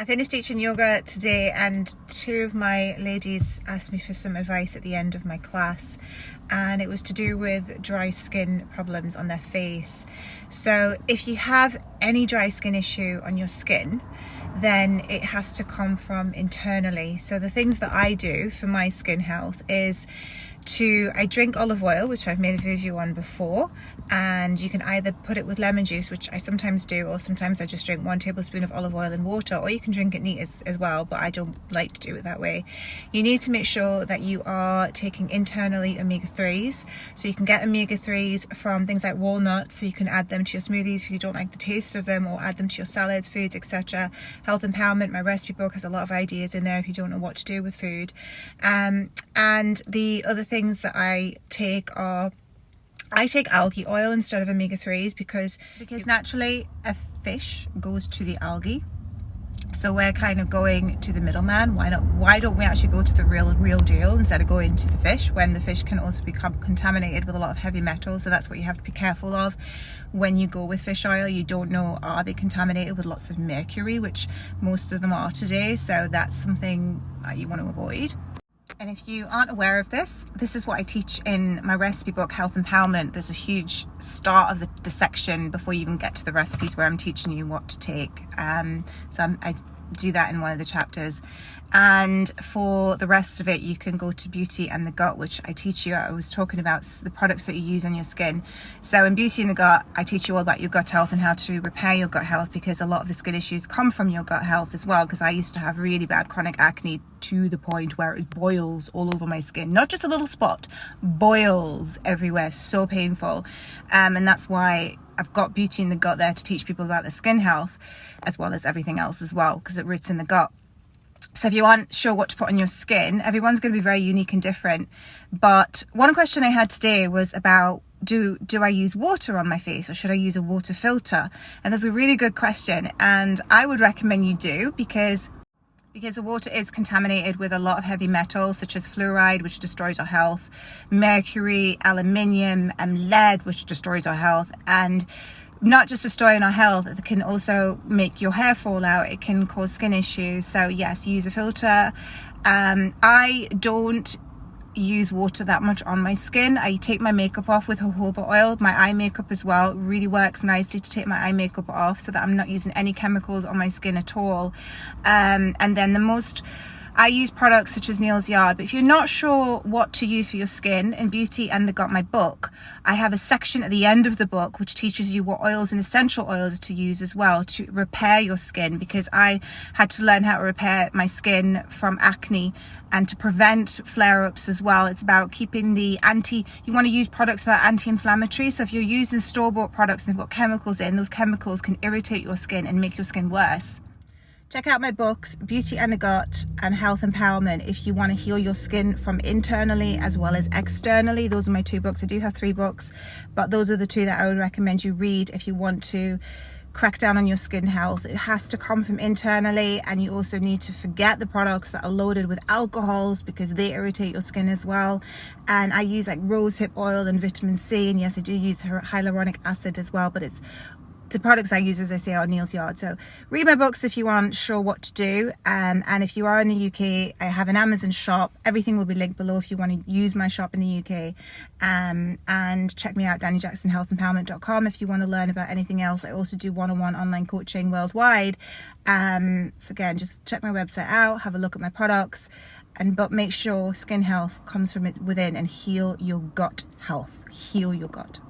I finished teaching yoga today and two of my ladies asked me for some advice at the end of my class, and it was to do with dry skin problems on their face. So if you have any dry skin issue on your skin, then it has to come from internally. So the things that I do for my skin health is I drink olive oil, which I've made a video on before, and you can either put it with lemon juice, which I sometimes do, or sometimes I just drink 1 tablespoon of olive oil in water, or you can drink it neat as well, but I don't like to do it that way. You need to make sure that you are taking internally omega-3s. So you can get omega-3s from things like walnuts, so you can add them to your smoothies if you don't like the taste of them, or add them to your salads, foods, etc. Health Empowerment, my recipe book, has a lot of ideas in there if you don't know what to do with food. And the other things that I take algae oil instead of omega-3s because naturally a fish goes to the algae, so we're kind of going to the middleman. Why don't we actually go to the real deal instead of going to the fish, when the fish can also become contaminated with a lot of heavy metals? So that's what you have to be careful of when you go with fish oil. You don't know, are they contaminated with lots of mercury, which most of them are today, so that's something that you want to avoid. And if you aren't aware of this is what I teach in my recipe book, Health Empowerment. There's a huge start of the section before you even get to the recipes where I'm teaching you what to take. I do that in one of the chapters. And for the rest of it, you can go to Beauty and the Gut, which I teach you. I was talking about the products that you use on your skin. So in Beauty and the Gut, I teach you all about your gut health and how to repair your gut health, because a lot of the skin issues come from your gut health as well. Because I used to have really bad chronic acne to the point where it boils all over my skin. Not just a little spot, boils everywhere, so painful. And that's why I've got Beauty in the Gut there to teach people about their skin health, as well as everything else as well, because it roots in the gut. So if you aren't sure what to put on your skin, everyone's going to be very unique and different. But one question I had today was about, do I use water on my face, or should I use a water filter? And that's a really good question. And I would recommend you do, because the water is contaminated with a lot of heavy metals, such as fluoride, which destroys our health, mercury, aluminium, and lead, which destroys our health. And not just destroying our health, it can also make your hair fall out. It can cause skin issues. So yes, use a filter. I don't use water that much on my skin. I take my makeup off with jojoba oil. My eye makeup as well. It really works nicely to take my eye makeup off, so that I'm not using any chemicals on my skin at all. And then I use products such as Neal's Yard. But if you're not sure what to use for your skin, in Beauty and the Gut, my book, I have a section at the end of the book which teaches you what oils and essential oils to use as well to repair your skin, because I had to learn how to repair my skin from acne and to prevent flare-ups as well. It's about keeping you want to use products that are anti-inflammatory. So if you're using store-bought products and they've got chemicals in, those chemicals can irritate your skin and make your skin worse. Check out my books, Beauty and the Gut and Health Empowerment, if you want to heal your skin from internally as well as externally. Those are my 2 books. I do have 3 books, but those are the 2 that I would recommend you read if you want to crack down on your skin health. It has to come from internally, and you also need to forget the products that are loaded with alcohols, because they irritate your skin as well. And I use like rosehip oil and vitamin C, and yes, I do use hyaluronic acid as well, but the products I use, as I say, are Neal's Yard. So read my books if you aren't sure what to do. And if you are in the UK, I have an Amazon shop. Everything will be linked below if you want to use my shop in the UK. And check me out, DannyJacksonHealthEmpowerment.com, if you want to learn about anything else. I also do one-on-one online coaching worldwide. So again, just check my website out, have a look at my products, but make sure skin health comes from within, and heal your gut health. Heal your gut.